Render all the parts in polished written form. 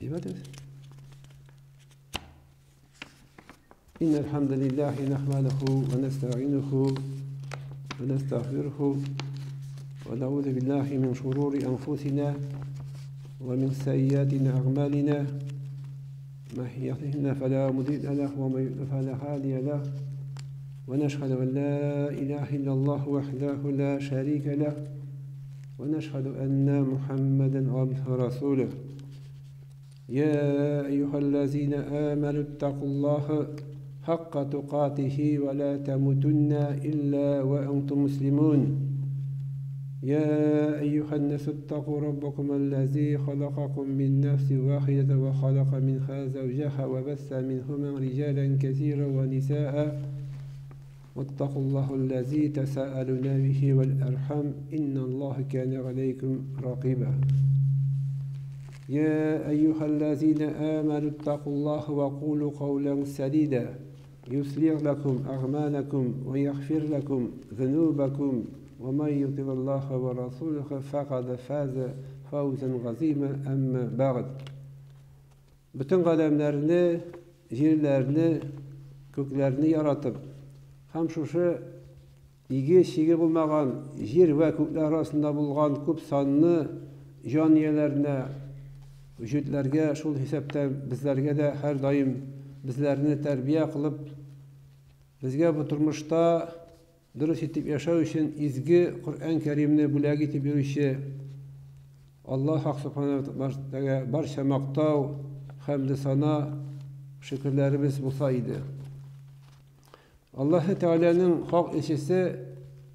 İbadet. İnnel hamdelellahi nahmaduhu ve nestainuhu ve nestağfiruhu ve na'udzu billahi min şururi enfusina ve min seyyiati a'malina. Men yahdihillahu fela mudille lehu ve men yudlil fela hadiye lehu. Ve neşhedü en la ilahe illallah vahdehu la şerike lehu ve neşhedü enne Muhammeden abduhu ve resuluh. يا أيها الذين آمنوا اتقوا الله حق تقاته ولا تموتن إلا وأنتم مسلمون يا أيها الناس اتقوا ربكم الذي خلقكم من نفس واحدة وخلق منها زوجها وبث منهما رجالا كثيرا ونساء واتقوا الله الذي تساءلون به والأرحام إن الله كان عليكم رقيبا يا أيها الذين آمنوا اتقوا الله وقولوا قولا سديدا يصلح لكم أعمالكم ويغفر لكم ذنوبكم ومن يطع الله ورسوله فقد فاز فوزا عظيما أما بعد. Bütün kalemlerini, yerlerini, köklerini yaratıp, hem şuşu igi şigi bulmagan yer ve kökler arasında bulgan köp sanlı caniyelerine vücutlarga şul hesapdan bizlarga da her daim bizlarni terbiye kılıp bizga bu turmuşta dürüst etip yaşaw için izgi Kur'an-ı Kerimni bulak etip yürüyüşü Allah Hak Subhanahu ve Teala barcha maqtav hamd sana şükürlerimiz bulsaydı. Allah Teala'nın hak elçisi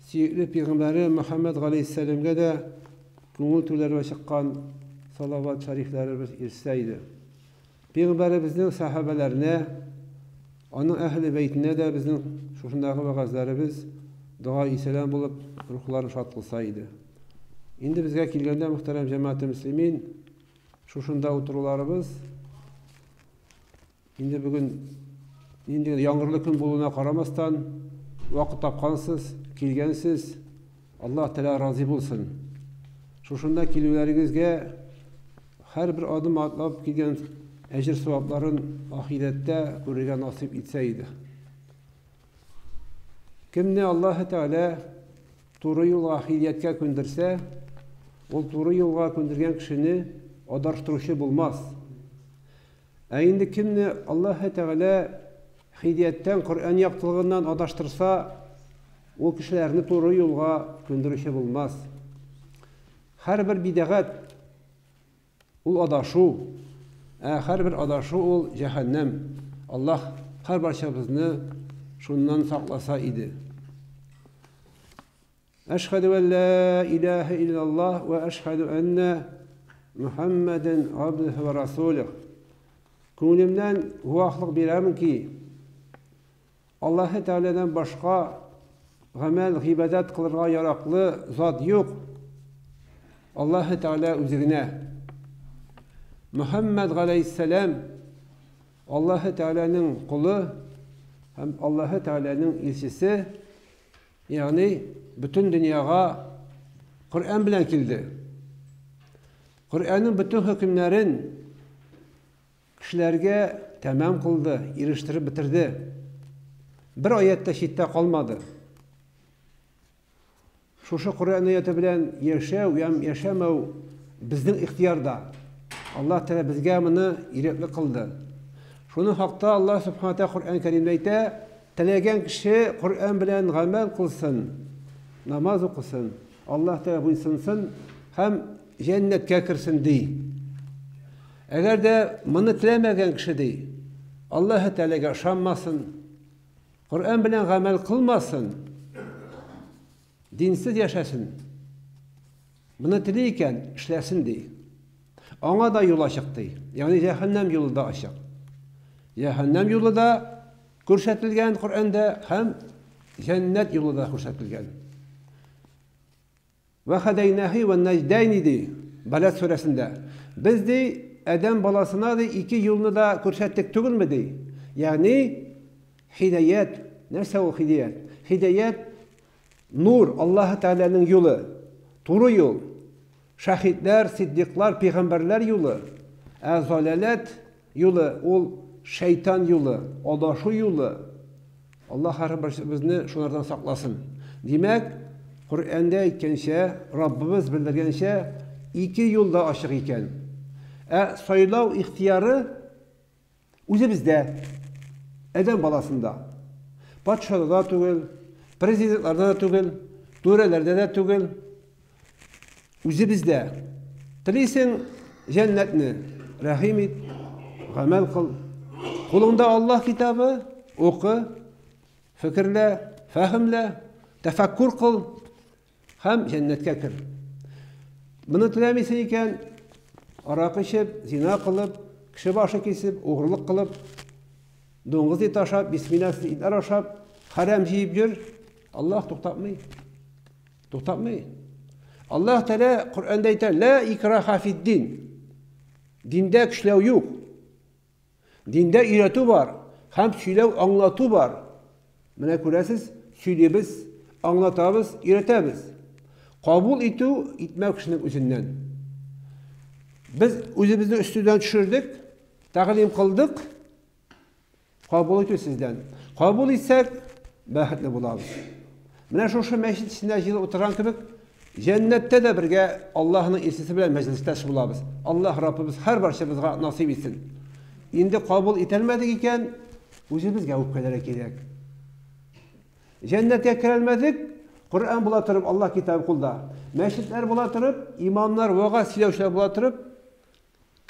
sevgili Peygamberi Muhammed Aleyhisselam'a da köngül türleri ve çıkan salavat şeriflerimiz irseydi. Peygamberimizin sahabelerine, onun ehli beytine de bizim şuşundaki vakazlarımız dua-i selam bulup ruhlarını şad kılsaydı. Şimdi bizge kilgende muhterem cemaat-i müslimin şuşunda oturularımız şimdi bugün yağmurlu gün buluna karamastan vakit tapkansız, kilgensiz Allah Teala razı bulsun. Şuşunda kilgelerimizge her bir adım atlap giden ecir sevapların ahirette görüge nasip etseydi. Kimni Allah Teala doğru yol ahiriyetke gönderse, o doğru yola göndergen kişini adarıştırışı bulmaz. Eğindi kimni Allah Teala hidiyetten, Kur'an yaptığından adaştırsa, o kişilerini doğru yola gönderişi bulmaz. Her bir bidagat ul adaşu, her bir adaşu ul cehennem. Allah her parçamızını şundan saklasa idi. Eşhedü en la ilahe illallah ve eşhedü enne Muhammeden abduhu ve resuluh. Könlümden huvaklık bilemem ki Allah Teala'dan başka gamel, ibadet kılırga yaraklı zat yok. Allah Teala üzerine Muhammed Aleyhisselam Allah Teala'nın kulu hem Allah Teala'nın elçisi yani bütün dünyaya Kur'an bilen kildi. Kur'an'ın bütün hükümlerin kişilerge tamam kıldı, eriştirip bitirdi. Bir ayette şitte kalmadı. Şu Kur'an ayeti bilen yaşav yam yaşamav bizning ihtiyarda. Allah Teala bizga bunu irekli kıldı. Şunun hakta Allah Subhanahu ve Teala Kur'an-ı Kerim'de aytdi, tilegen kişi Kur'an bilen amel kılsın, namaz okusun. Allah Teala buyursun hem cennetke kirsin dey. Eğer de bunu tilemegen kişi dey, Allah Teala'ga işanmasın, Kur'an bilen amel kılmasın, dinsiz yaşasın. Bunu tileyken işlesin dey. Ona da yol açık dey. Yani cehennem yolu da açık. Cehennem yolu da көрсетілген Kur'an'da hem cennet yolu da көрсетілген. Ve hadeynahi ve necdeyni dey. Beled suresinde. Biz dey Adem balasına dey iki yolunu da көрсеттік түгіл mi dey. Yani hidayet. Nerse o hidayet? Hidayet nur. Allah Teala'nın yolu. Doğru yol. Şahitler, siddiqlar, peygamberler yolu. Zalalet yolu, ol şeytan yolu, adaшу yolu. Allah her bizni şunlardan saklasın. Demek, Kur'an'da aytgancha, Rabbimiz bildirgancha, iki yolda açık iken. Saylav ihtiyarı o'zi bizde, adam balasında. Patşada da tugul, prezidentlarda da tugul, törelerde de tugul. O'zi bizde. Tileysen cennetni, rahim et, amel kıl. Kulunda Allah kitabı oku, fikirle, fahimle, tefekkür kıl, hem cennetke kir. Bunu tilemeysen iken, arak içip, zina kılıp, kişi başı kesip, uğurluk kılıp, doңыз et aşap, bismillahsız itler aşap, haram jiyip jür, Allah to'xtatmay. To'xtatmay. Allah Teala Kur'an'da aytar, la ikraha fid din. Dinde küçlev yok. Dinde öğreti var. Hem söylev, anlatı var. Mene görəsiz, söyleyimiz, anlatabiliz, öğretemiz. Kabul etu, etmek kişinin özünden. Biz özümüzü üstüden düşürdük, talim kıldık, kabul etu sizden. Kabul etsek, bəxtli bulabız. Mene şu meşrit içinde yıl oturan kibik, cennette de birge Allah'ın esisi bilen mecliste bulabız. Allah Rabbimiz her barşamızga nasip etsin. Indi kabul etelmedik iken, özümüzge öpkelere gerek. Cennete kirelmedik, Kur'an bulatırıp Allah kitabı kulda. Meşritler bulatırıp, imamlar, vaga silahçılar bulatırıp,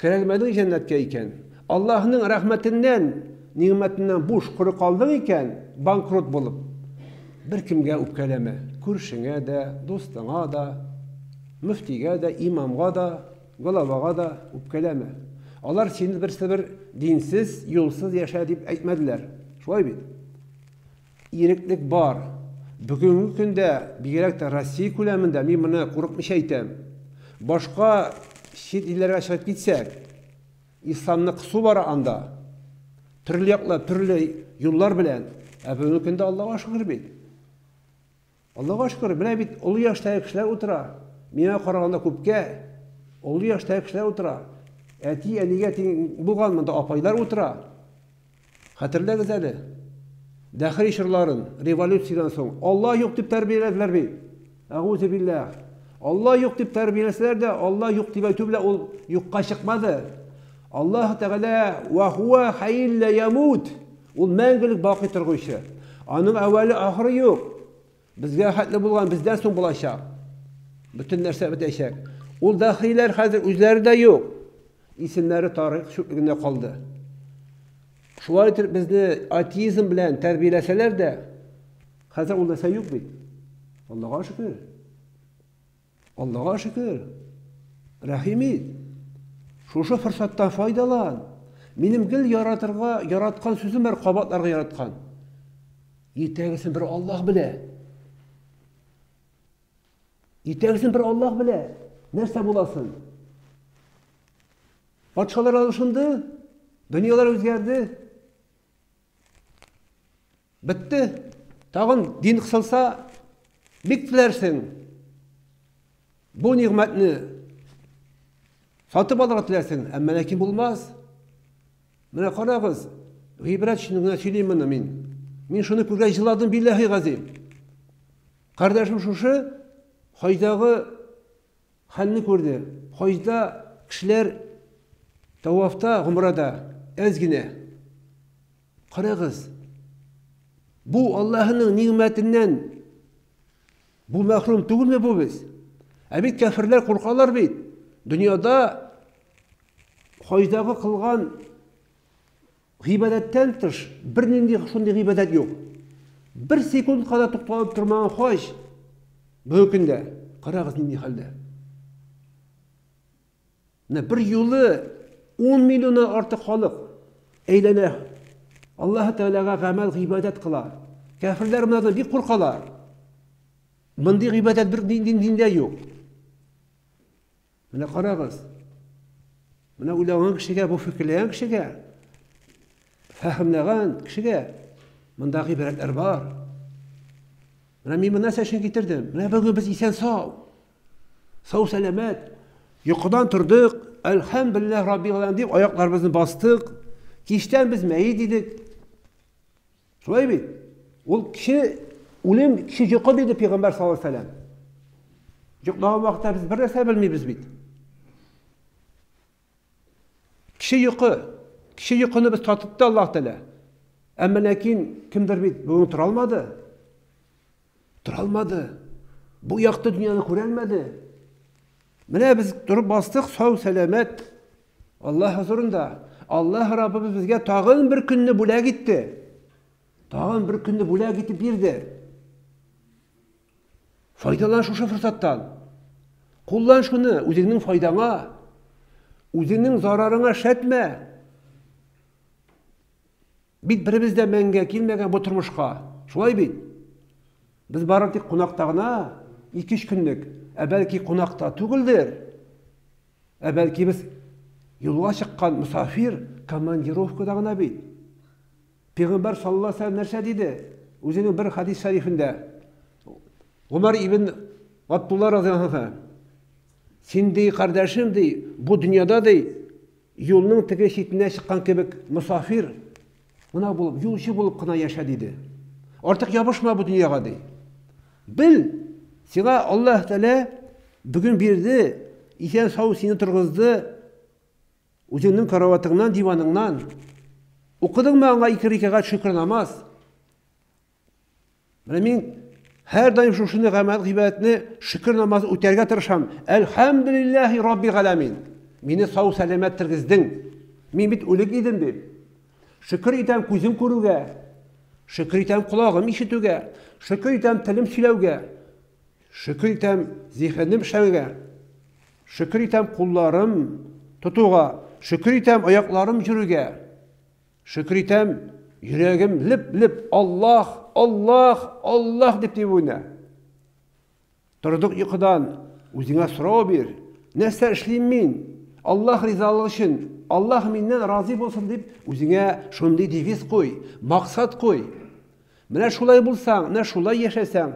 kirelmedik cennetke iken. Allah'ın rahmetinden, nimetinden boş kuru kaldın iken, bankrot bulup, bir kimge öpkeleme. Kurşine de, dostuna da, müftige de, imamga da, galavaga da öpkeleme. Onlar şimdi bir dinsiz, yolsuz yaşa deyip etmediler. Şöyle bir. İyiliklik var. Bugünkü günde bir de Rusya kuleminde men bunu korkmuş aytam. Başka şit illerge çıkıp gitsek, İslam'ın kısı var anda. Türlü yollar bilen. Bugünkü günde Allah'a şükür bit. Allah'a şükür bile bit. Ulu yaştaki kişiler otura. Mine karaganda köpke. Ulu yaştaki kişiler otura. Eti elige bulganmında apaylar otura. Hatırla güzeli. Dahil işirlerin, revolüsyodan sonra Allah yok deyip terbiyelediler bey. Eûzü billah. Allah yok deyip terbiyeleseler de Allah yok deyip aytı bile o yokka çıkmadı. Allah Teala ve huve hayyin le yamut. O мәңгілік baki turguşu. Onun evveli ahırı yok. Bizge hatlı bulgan bizden son bulaşak. Bütün nerse bitecek. O dahiler hazır özleri de yok. İsimleri tarih şükründe kaldı. Şu ayettir bizni ateizm bilen terbiyeleseler de hazır olmasa yok bit. Allah'a şükür. Allah'a şükür. Rahimit. Şu fırsattan faydalan. Benim gül yaratkan sözüm var, kabatlarga yaratkan. Yeteğisin bir Allah bile. Yeteğisin bir Allah bile. Nerse bulasın. Patşalar alışındı. Dünyalar özgerdi. Bitti. Tağın din kısılsa biktilersin. Bu nimetini satıp alarak dilersin. Ama lakin bulmaz. Mene karagız. Gıybret şunu söyleyeyim bana min. Min şunu pürge jıladım billahi gazim. Kardeşim şuşu hacdağı halini gördü. Hacda kişiler tavafta, umrada ezgine. Karagız. Bu Allah'ın nimetinden bu mahrum değil mi bu biz? Bit kafirler korkarlar bit. Dünyada hacdağı kılgan gıybedetten tış bir nindi şunday gıybedet yok. Bir sekund kadar to'xtalib turmagan hoş bu kunda qarag'iz nindi halda. Bir yolu 10 milyondan artıq xalq eylene Allah Teala'ga gamel gıybedet kılar. Kafirler bunlardan bir korkalar. Bunday gıybedet bir dinde yok. Mene qarag'iz. Mene uylagan kişiga, bu fikirlagan kişiga, fahimlagan kişiga bunday gıybetler var. Mene men buni için getirdim. Mene bugün biz isen sağ selamet. Yuqadan turdik, elhamdülillah Rabbil alemin deyip ayaklarımızı bastık. Kişten biz meyit idik. Şöyle bir. O kişi ölüm kişi yıkı dedi Peygamber sallallahu aleyhi ve sellem. Yıkılan vakitte biz bir rese bilmeyiz bit. Kişi yıkı. Kişi yıkını biz tatıttı Allah Teala. Ama lakin kimdir bit? Bunu turalmadı. Turalmadı. Bu yakta dünyanı kurelmedi. Mine biz durup bastık sağ selamet. Allah huzurunda. Allah Rabbimiz bizge tağın bir gününü bula gitti. Tağın bir gününü bula gitti birdi. Faydalan şu fırsattan. Kullan şunu özünün faydana, özünün zararına şetme. Bit birimizde menge kilmegen bu turmuşka. Şulay bit. Biz barıptık konaktağına 2-3 günlük. Belki konakta tügüldür. Belki biz yolga çıkkan misafir komandirovkadağına bit. Peygamber sallallahu aleyhi ve sellem nerse dedi? Özünün bir hadis şerifinde. Ömer ibn Abdullah radıyallahu anh. Sen dey kardeşim dey, bu dünyada dey, yolunun teke şitine çıkan kebek misafir, buna bulup, yolcu bulup kına yaşa dedi. Artık yapışma bu dünyaya dey. Bil, sana Allah Teala bugün birdi, isen sağ seni turguzdu, özünün karavatından, divanından, okudun mu ana 2 rekat şükür namaz? Min her daim şunu gıybet ibadetini şükür namazı öterge tırışam. Elhamdülillahi Rabbil alemin. Meni sağ selamet tirgizdin. Min bit ölük idim deyip. Şükür item gözüm koruge. Şükür item kulağım işituge. Şükür item tilim söylevge. Şükür item zihnim şevge. Şükür item kullarım tutuğa. Şükür item ayaklarım yürüge. Şükür item yüreğim lip lip Allah Allah Allah deyip deyibine. Turduk yıkıdan özüne soru bir. Nese işleyim min? Allah rizalığı için Allah mindən razı olsun deyip özüne şunday deviz koy, maksat koy. Mine şulay bulsan, ne şulay yaşasan,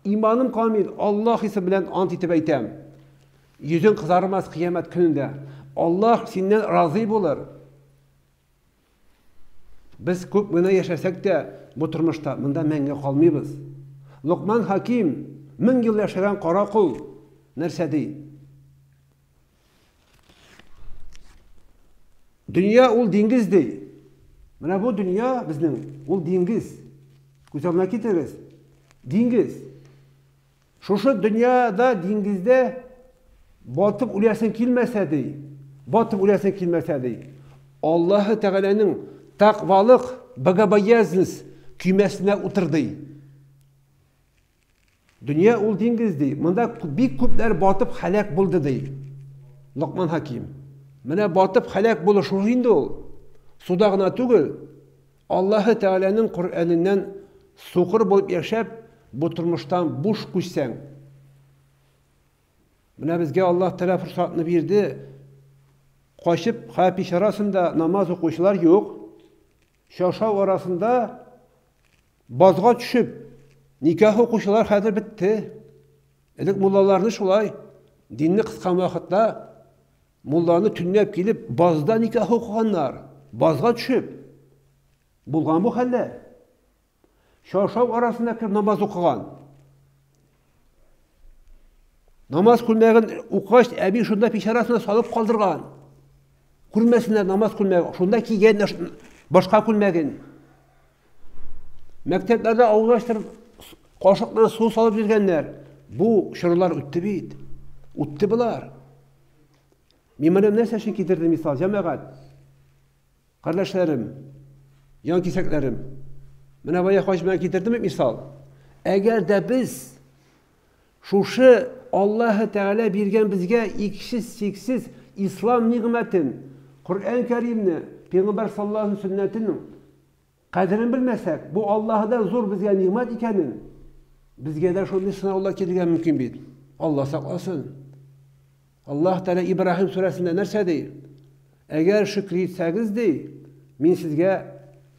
imanım kamil Allah ise bilen ant etip eytem. Yüzün kızarmaz kıyamet gününde. Allah senden razı olur. Biz köp mine yaşasak da bu turmuşta mında menge kalmayız. Lokman Hakim 1000 yıl yaşayan kara kul nerse değil. Dünya ol dengiz değil. Mana bu dünya bizning ol dengiz. Güzellik getiririz. Dengiz. Şu dünyada dengizde batıp ulayasın kilmese değil. Batıp ulayasın kilmese değil. Allah-u Teala'nın takvalık bagabayazınız kümesine oturdu. Dünya ol dengiz değil. Bunda bir küpler batıp halak buldu değil. Lokman Hakim. Mana batıp halak buluşu indi ol. Sudağına tügül. Allah-u Teala'nın Kur'an'ından sokur bulup yaşap bu turmuştan boş kuşsan. Mana bizge Allah Teala fırsatını verdi. Koşup hapiş arasında namaz okuyuşlar yok. Şaşav arasında bazga düşüp nikah okuyuşlar hazır bitti. Edik mullalarını şulay dinni kıskan vakitte mullarını tünlep gelip bazda nikah okuyanlar bazga düşüp bulgan bu halle. Şaşav arasında kirip namaz okuyan. Namaz kılmayan okuş ebi şunda piş arasında salıp kaldırgan. Kılmesinler namaz kılmayan. Şunda ki gel başka kılmayan. Mekteplerde avlaştırıp kaşıklarına su salıp jirgenler. Bu şırlar üttü beyt. Üttü bular. Mimarım nerse için getirdi misal cemaat. Kardeşlerim, yan kiseklerim. Mene vaya hoşuma getirdi mi misal? Eğer de biz şu Allah-u Teala birgen bizge ikisiz siksiz İslam nimetin, Kur'an-ı Kerim'ni, Peygamber sallallahu aleyhi ve sünnetinin kadrini bilmesek, bu Allah'dan zor bizge nimet ikenin, bizge de şunu sınavla kirgen mümkün değil. Allah saklasın. Allah Teala İbrahim suresinde nerse değil. Eğer şükri etseniz değil, min sizge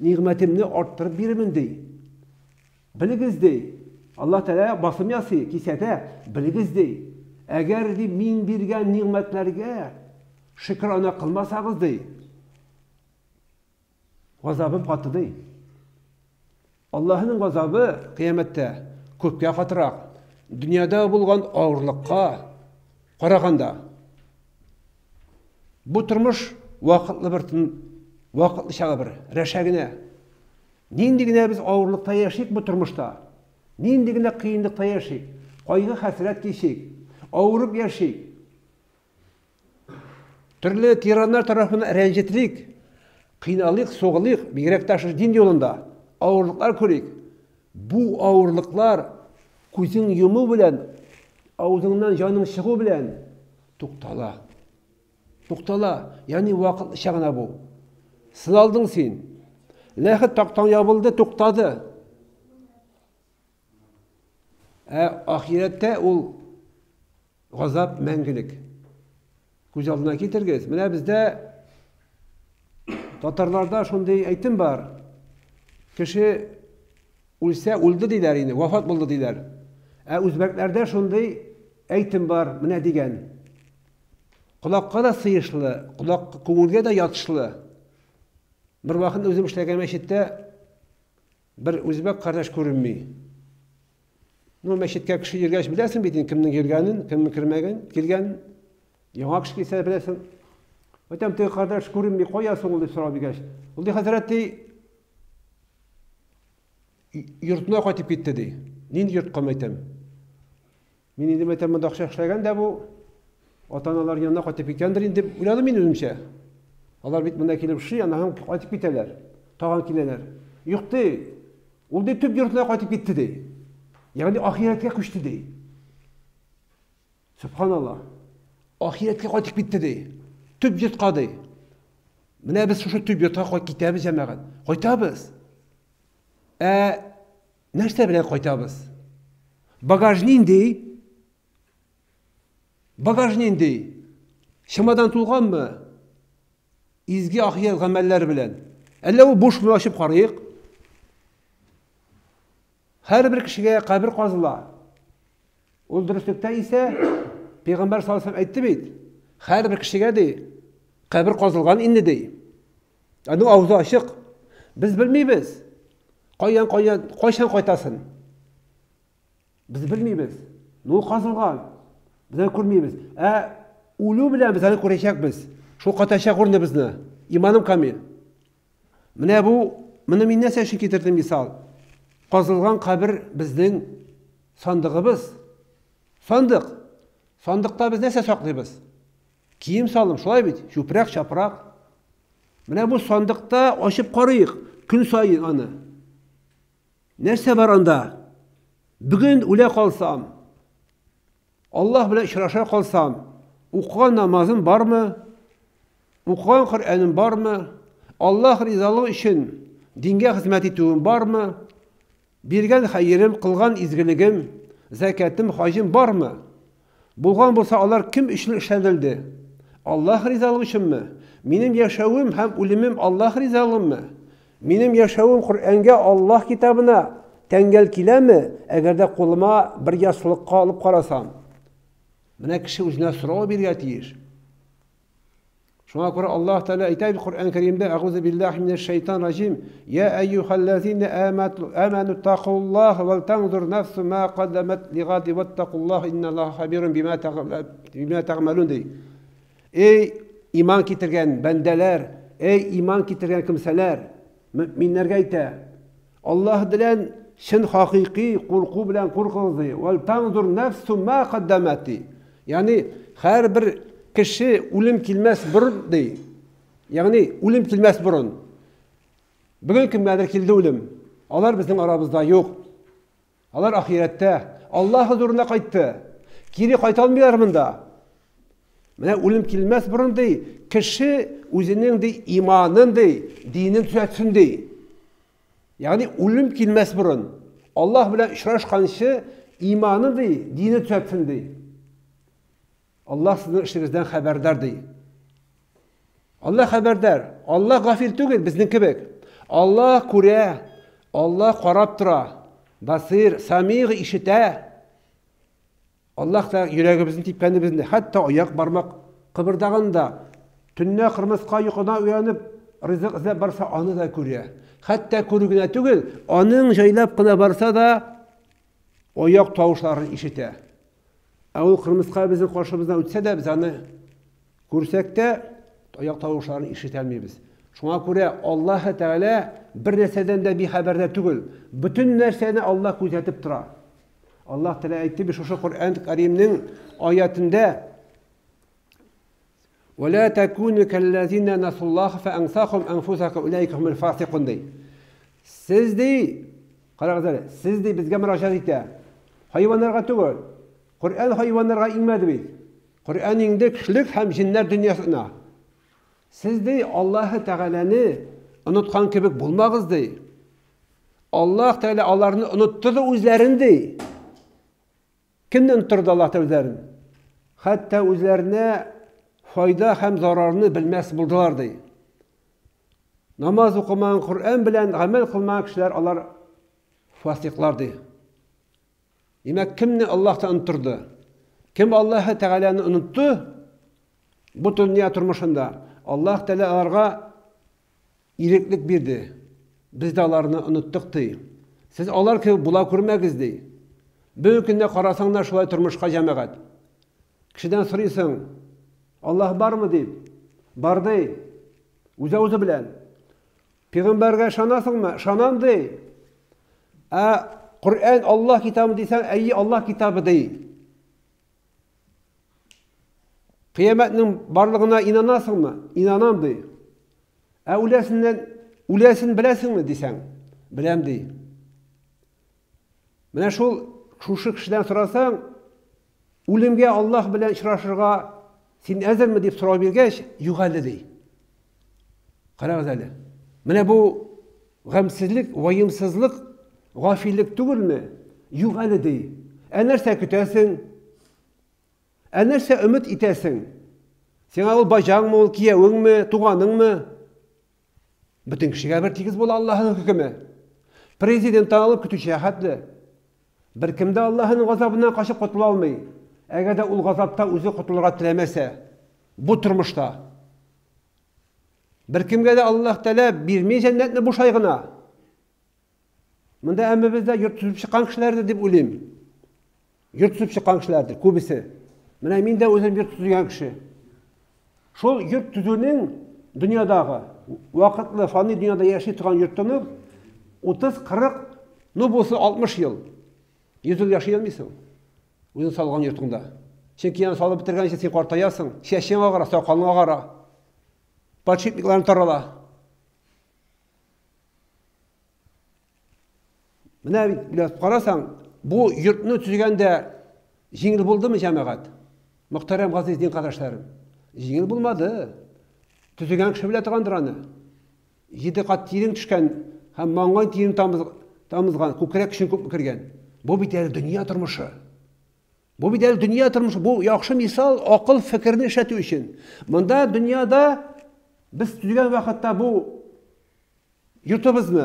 nimetimni arttırıp birimin değil. Biligiz değil. Allah Teala basım yası kisete biligiz değil. Eğer min birgen nimetlerge Şükür ana kılmasağız dey. Gazabım katı dey. Allah'ın gazabı kıyamette köpke katırak. Dünyada bulgan ağırlıkka qaraganda. Bu turmuş vakıtlı şağı bir reşegine. Nindigine biz ağırlıkta yaşayık bu turmuşta. Nindigine kıyınlıkta yaşayık. Kaygı hasret geçeyik. Ağırıp yaşayık. Türlü tiranlar tarafından rencetlik, kıynalık, soğulık, bir gerek taşır din yolunda ağırlıklar körük. Bu ağırlıklar kuzun yumu bilen, ağzından canın çıkı bilen tuktala. Tuktala. Yani vakıtlı şağına bu. Sınaldın sen. Lehit taktan yapıldı, tuktadı. Ahirette ol gazap mengülük. Göz aldına getirgez. Mine bizde Tatarlarda şunday aytım var. Kişi ölse öldü deyler yine, vefat buldu deyler. Özbeklerde şunday aytım var, mine degen. Kulakka da sıyışlı, kulak koğulga da yatışlı. Bir vakit özüm işlegen meşitte bir özbek kardeş görünmey. Bu meşitke kişi yergeç bilesin bitin kimnin gelgenin, kimnin kirmegen, gelgen. Yağa kişi ise bilesin. Ötem te kardeş görünmey koyasın oldu sıra bir geç. Oldu hazreti yurtuna qaytip gitti dey. Nindi yurt qomaytam. Men endi metamda akşa işlegen de bu ota-analar yanına qaytip gitkendir indi uyladım men özümçe. Алар бит мында келип ши, анан кайтып кетелер. Таган келелер. Юк дей. Ул дей түп йортуна кайтып кетти дей. Ягни ахиретке күчтү дей. Субханаллах. Ахиретке кайтып кетти дей. Түп йортка дей. Мына биз ушу түп йортка кайтып кетебиз жамагат. Кайтабыз. Нәрсә белән кайтабыз? Багажнин дей. Багажнин дей. Шымадан тулганмы? İzgi ahiret gameller bilen. Elle o boş mu açıp karayık? Her bir kişiye kabir kazıla. O dürüstlükte ise Peygamber sallallahu aleyhi ve sellem aytdı bit. Her bir kişiye de kabir kazılgan indi dey. Yani ağzı açık. Biz bilmeyiz. Koysan koytasın. Biz bilmeyiz. Ne kazılgan? Biz görmeyiz. Ulu bilen biz hani kuracak biz. Şu kataşa kurdu bizni. İmanım kamil. Mine bu, mine min nese için getirdim misal. Kazılgan kabir bizden sandığımız. Sandık. Sandıkta biz nese saklıyız? Kiyim salım, şolay bit. Şuprak, şaprak. Mine bu sandıkta açıp karıyık. Gün sayın anı. Nerse var anda? Bugün ule kalsam, Allah bile işraşa kalsam, okuyan namazım var mı? Okuyan Kur'an'ın var mı? Allah rizalığı için dinge hizmet ettiğim var mı? Birgen hayırım, kılgan izgiligim, zekatim, hacim var mı? Bulgan bulsa Allah kim için işledildi? Allah rizalığı için mi? Benim yaşavım hem ölümüm Allah rizalığım mı? Benim yaşavım Kur'an'a Allah kitabına tengel kile mi? Eğer de koluma bir yaslıkka alıp karasam. Buna kişi üzerine sıra bir yatıyır. Şuna göre Allah Teala aytay Kur'an-ı Kerim'de "Euzu billahi mineşşeytanirracim. Ya eyyuhellezine amenu taqullaha ve tanzur nefsu ma qaddemet ligadi vettaqullaha innallaha habirun bima ta'malun" dey. Ey iman getirgen bendeler, ey iman getirgen kimseler, müminlerge ayta. Allah bilen şin hakiki korku bilen korkunuz. Ve tanzur nefsu ma qaddemet. Yani her bir kişi ölüm kilmez burun dey. Yani ölüm kilmez burun. Bugün kimlerdir kildi ölüm? Onlar bizim aramızda yok. Onlar ahirette. Allah huzuruna kayıttı. Geri kaytalmıyorlar bunda. Mene ölüm kilmez burun dey. Kişi özünün dey, imanın dey, dinin düzeltsin dey. Yani ölüm kilmez burun. Allah bile işraşkanışı imanın dey, dini düzeltsin dey. Allah sizin işinizden haberdar değil. Allah haberdar. Allah gafil değil bizden kebek. Allah kure. Allah qarab tura. Basir, samiğ işite. Allah da yüreğimizin tipkendi bizden. Hatta ayak barmak kıbırdağında Tünne kırmızıka yukarıdan uyanıp rızık izlep barsa anı da görüyor. Hatta körügüne tügül, anın jaylap kına barsa da oyak tavuşlarını işite. O kırmızıka bizim karşımızdan ötse de biz anı görsek de oyak tavuşlarını işitelmeyiz. Şuna göre Allah Teala bir neseden de bir haberde tügül. Bütün nerseni Allah gözetip tura. Allah Teala aytti bir şu Kur'an-ı Kerim'nin ayetinde وَلَا تَكُونُوا كَالَّذِينَ نَسُوا اللّٰهَ فَاَنْسَاهُمْ أَنْفُسَهُمْ اُولَٰئِكَ هُمُ الْفَاسِقُونَ dey. Siz dey, siz dey bizge müracaat etti. Hayvanlarga tügül. Kur'an hayvanlarga inmedi biz. Kur'an indi kişilik hem jinler dünyasına. Siz dey Allah Teala'nı unutkan kebek bulmağız dey. Allah Teala onlarını unuttu da özlerini dey. Kimden unutturdu Allah Teala özlerini? Hatta özlerine fayda hem zararını bilmez buldular dey. Namaz okuman, Kur'an bilen amel kılmayan kişiler onlar fasiklar dey. Demek kimni Allah'tan unutturdu? Kim Allah Teala'nı unuttu? Bu dünya turmuşunda Allah Teala onlarga iyiliklik birdi. Biz de onlarını unuttuk dey. Siz onlar ki bula көрмәгез dey. Bir günde karasanlar şulay turmuşka cemaat. Kişiden soruyorsun, Allah var mı deyip, var dey. Uza bilen. Peygamberge şanasın mı? Şanan dey. Kur'an Allah kitabı deysen, iyi Allah kitabı dey. Kıyametinin varlığına inanasın mı? İnanam dey. Ulesin bilesin mi deysen? Bilem dey. Mene şu kişiden sorasan, ölümge Allah bilen işraşırga sen ezer mi deyip sorağı bir geç, yuhalde dey. Qarağız әлі. Mene bu gamsizlik, vayımsızlık, gafillik tügül mü? Yuhalde dey. Nerse kütesin, nerse ümit itesin. Sen ol bacağın mı, ol kiyevin mi, tuğanın mı? Bütün kişiye bir tikiz bol Allah'ın hükümü. Prezident alıp kütüşe hatlı. Bir kimde Allah'ın gazabından kaçıp kurtula almayı. Eğer de ul gazapta özü kurtulurga tilemese, bu turmuşta. Bir kimge de Allah Teala birmey cennetini bu şaygına. Mında emmi bizde yurt tutup çıkan kişilerdir deyip ulayım. Yurt tutup çıkan kişilerdir, kubisi. Mine min de özüm yurt tutuyan kişi. Şol yurt tutuğunun dünyadağı, vakıtlı, fani dünyada yaşayıtıkan yurtunu 30-40, nubusu 60 yıl. 100 yıl yaşayamıyorsun. Uzun salgan yurtunda. Çünkü yani salı bitirgen için sen kortayasın. Şeşeğine ağara, sakalına ağara. Parçıklıklarını tarala. Mine biraz karasan, bu yurtunu tüzgende jingil buldu mu cemaat? Muhterem gaziz din kardeşlerim. Jingil bulmadı. Tüzgen kişi bile tıkandır anı. 7 kat tirin düşken, hem mangay tirin tamızgan, kukrek kişinin köp kirgen. Bu bir deli dünya turmuşu. Bu bir deli dünya turmuşu. Bu yaxşı misal akıl fikrini işletiyor için. Bunda dünyada biz tüzgen vakitte bu yurtumuzni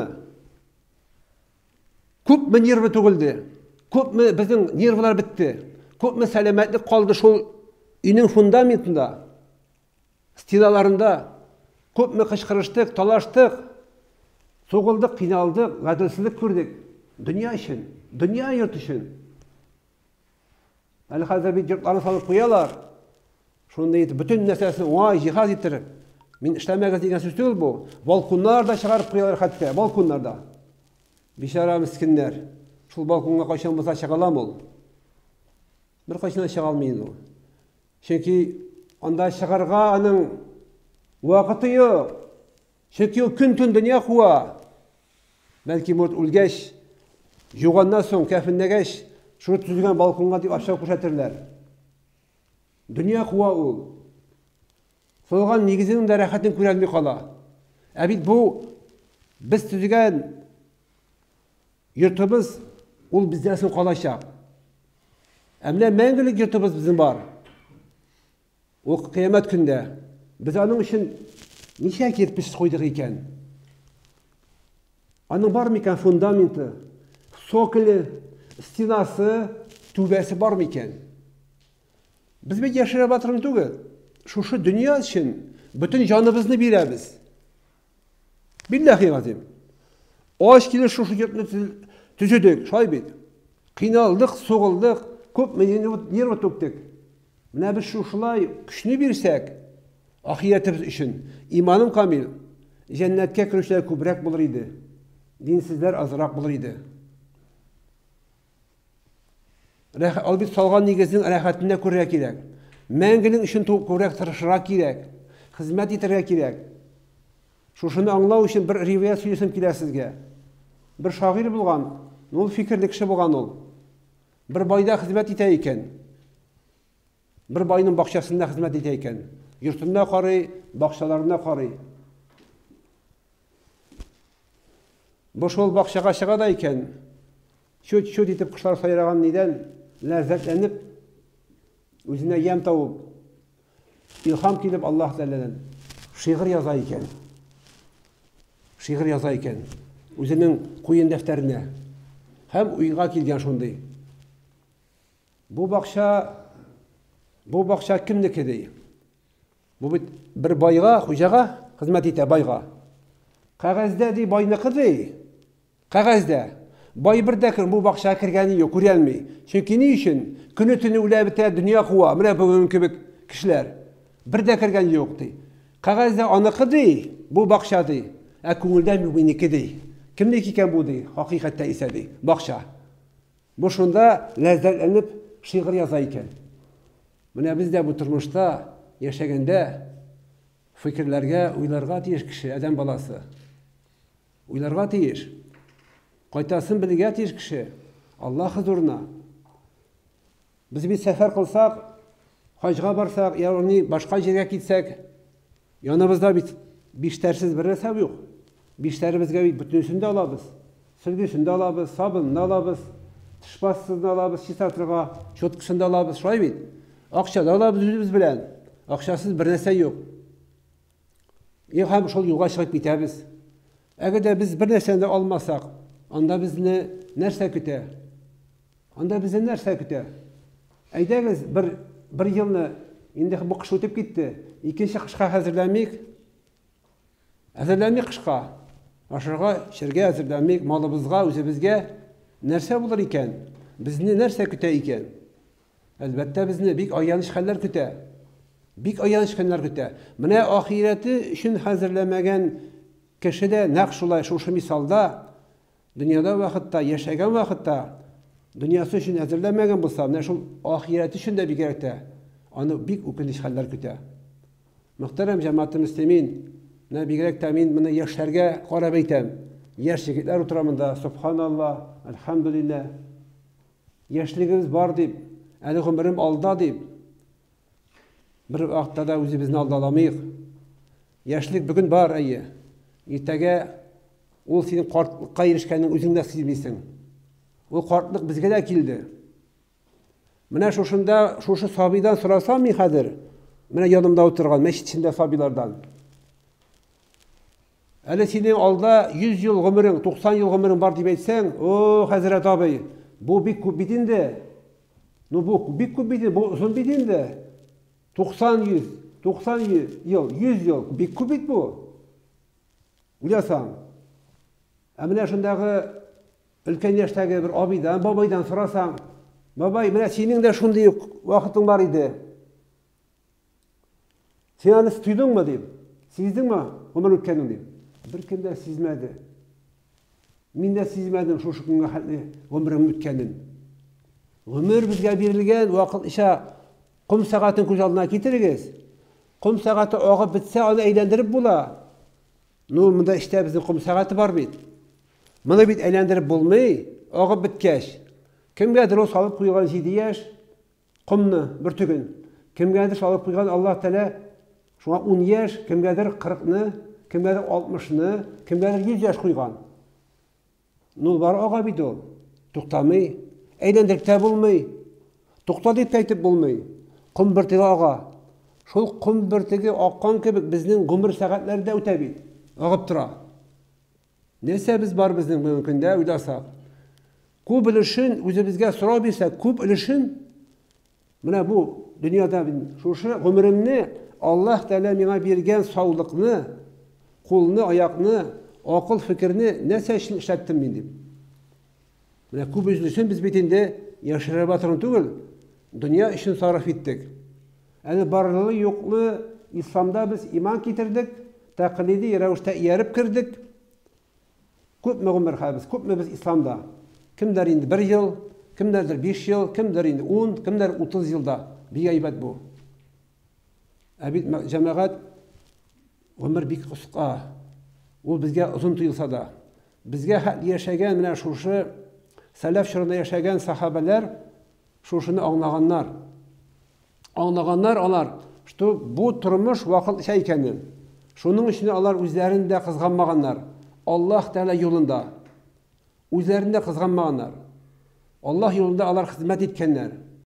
köp mü nervi tügüldü? Köp mü bizim nervlar bitti? Köp mü selametlik kaldı şu inin fundamentında? Stinalarında köp mü kışkırıştık, talaştık, soğulduk, kinaldık, adilsizlik gördük. Dünya için, dünya yurt için. Hali hazır bir yurtlarını salıp koyarlar. Şunda yetip, bütün neslesini ona cihaz ettirip, min işlemeye degen söz değil bu. Balkonlar da çıkarıp koyarlar hatta, balkonlarda. Bişara miskinler. Şul balkonga kaçan bolsa çıkalam ol. Bir kaçına çıkalmayın o. Çünkü onda çıkarga anın vakıtı yok. Çünkü o gün tün dünya kuva. Belki murt ulgeç, yuğandan son kefinne geç, şunu tüzügen balkonga deyip aşağı kuşatırlar. Dünya kuva ol. Solgan negizinin de rahatını körelmey kala. Bu biz tüzügen yurtumuz ol bizdesin kalaşak. Emne mengülük yurtumuz bizim var. O kıyamet günde. Biz onun için neçe ketmiş koyduk iken? Onun var mı iken fundamenti? Sokili, stinası, tübesi var mı iken? Biz bir yaşaya batırım tügü. Şu dünya için Bütün canımızı biremiz. Billahi azim. Aç kilir şu yurtni tüzüdük, şaybet. Qinaldık, soğuldık, köp nerv töktük. Mine biz şulay küçünü birsek, ahiretimiz için, imanım kamil, cennetke kirişler kübrek bulur idi. Dinsizler azırak bulur idi. Albit salgan negizinin rahatine kurrak kirek. Мәңгілің үшін көрек тырышырақ керек. Хизмет етірек керек. Шушыны аңлау үшін бір риваят сөйлесем келер сізге. Bir şair bulgan, ol fikirli kişi bulgan ol. Bir bayda hizmet ite iken, bir bayının bakçasında hizmet ite iken, yurtunda qarı, bakçalarında qarı. Boş ol bakçaga çığa da iken, şöt etip kuşlar sayragan neden, lezzetlenip, özüne yem tavıp, ilham kilip Allah Teala'dan şiir yaza iken, özünün kuyun defterine, hem uyga kilgen şunday. Bu bakça kimniki dey? Bu bir bayga, hujaga hizmet ite bayga. Kağızda dey baynıqı dey. Kağızda. Bay bir dakir bu bakça kirgeni yok, kurelmey. Çünkü ne için? Günü tünü ule biter dünya kuva, mine bugün kübük kişiler. Bir dakir kirgeni yok dey. Kağızda anıqı dey, bu bakça dey. Ekûlden müminiki dey. Kimdeki iken bu dey? Hakikatte ise dey. Bakça. Bu şunda lezzetlenip şiir yazayken. Mine biz de bu turmuşta yaşaganda fikirlerge, uylarga tiyiş kişi, adam balası. Uylarga tiyiş. Qaytasın bilge tiyiş kişi. Allah huzuruna. Biz bir sefer kılsak, hacga barsak, yani başka yere gitsek, yanımızda biştersiz bir resep yok. Bişterimizge bütünsünde alabız. Sülgüsünde alabız, sabununu alabız, tışbasını alabız, şisatırga, çotkısını alabız, şoy bit. Akça da alabız özümüz bilen. Akçasız bir nese yok. Hem şol yoga çıkıp bitebiz. Eğer de biz bir neseni de almasak, anda biz nerse küte? Anda bize nerse küte? Eydeniz bir yılını, indi bu kış ötüp gitti. İkinci kışka hazırlanmayık. Hazırlanmayık kışka. Aşırıga, şirge hazırlanmayık, malımızga, özümüzge nerse bulur iken, bizni nerse küte iken. Elbette bizni bik ayanış haller küte. Bik ayanış haller küte. Mine ahireti için hazırlamagan kişi de nakşulay şu misalda dünyada vakitte, yaşayan vakitte dünyası için hazırlamagan bulsa, mine şu ahireti için de bir gerekte. Onu bik ukuniş haller küte. Muhterem cemaat-ı müslimin, ne bir gerekte mine yaşlarga qara beytem. Yaş yigitler oturamında, subhanallah, elhamdülillah. Yaşlığımız var deyip, eli ömrüm alda deyip, bir vaqtda da özümüzni aldalamayıq. Yaşlıq bugün var ayı. Ertege ol senin qartlıqqa erişkenin özündə sezmeysin. O qartlıq bizge de kildi. Mine şuşu sabidan sorasam mi hadir? Mine yanımda oturgan, meşit içinde sabilardan. Eli senin alda 100 yıl ömrün, 90 yıl ömrün var deyip etsen, o Hazret abi, bu bir kubitin de, bu bir kubitin, bu uzun bitin de, 90 yıl, 100 yıl, bir kubit bu. Uyasam, emine şundaki ülken yaştaki bir abidan, babaydan sorasam, babay, mine senin de şunday vakitin var idi. Sen anısı duydun mu deyip, sizdin mi ömür ülkenin deyip. Bir kim de sizmedi. Min de sizmedim şu günge ömrüm ütkenin. Ömür bizge berilgen vakit işe kum saatin göz aldına getiririz. Kum saati oğup bitse onu eğlendirip bula. Bunda işte bizim kum saati var bit. Bunu bit eğlendirip bulmayı, oğup bitkeş. Kimgedir o salıp kuyugan jidiyeş, kumnu bir tügün. Kimgedir salıp kuyugan Allah Teala şuna 10 yaş, kimgedir 40'ını, kimgedir 60'ını, kimgedir 100 yaş kuyugan. Var oğa bit ol. Tuktamay, eğlendirip de bulmayı, tuktadı peytip bulmayı. Kum birtigi oğa. Şol kum birtigi oqqan kebik bizning gumur saatlarda ötebit. Oğup tura. Neyse biz var bizning mümkünde uylasak. Kub ilişin, özümüzge sorabilsek, kub ilişin, mine bu dünyada şuşu ömrümni Allah Teala mena bergen sağlıkны, kolunu, ayakını, akıl fikrini ne seçin işlettim ben deyip. Mene көп üzülsün biz bitinde yaşara batırın tügül, dünya işin sarraf ettik. Yani barlığı yokluğu İslam'da biz iman getirdik, taklidi ravuşta yarıp kirdik. Көп mü ömür habis, көп mü biz İslam'da? Kimler indi 1 yıl, kimlerdir 5 yıl, kimler indi 10, kimler 30 yılda. Bir aybat bu. Abid cemaat ömür bir kısqa. O bizge uzun tuyulsa da. Bizge yaşayan mene şuşu, selef şurada yaşayan sahabeler şuşunu anlaganlar. Anlaganlar alar. İşte bu turmuş vakit şey ikenin. Şunun için alar üzerinde kızganmaganlar. Allah Teala yolunda. Üzerinde kızganmaganlar. Allah yolunda alar hizmet etkenler.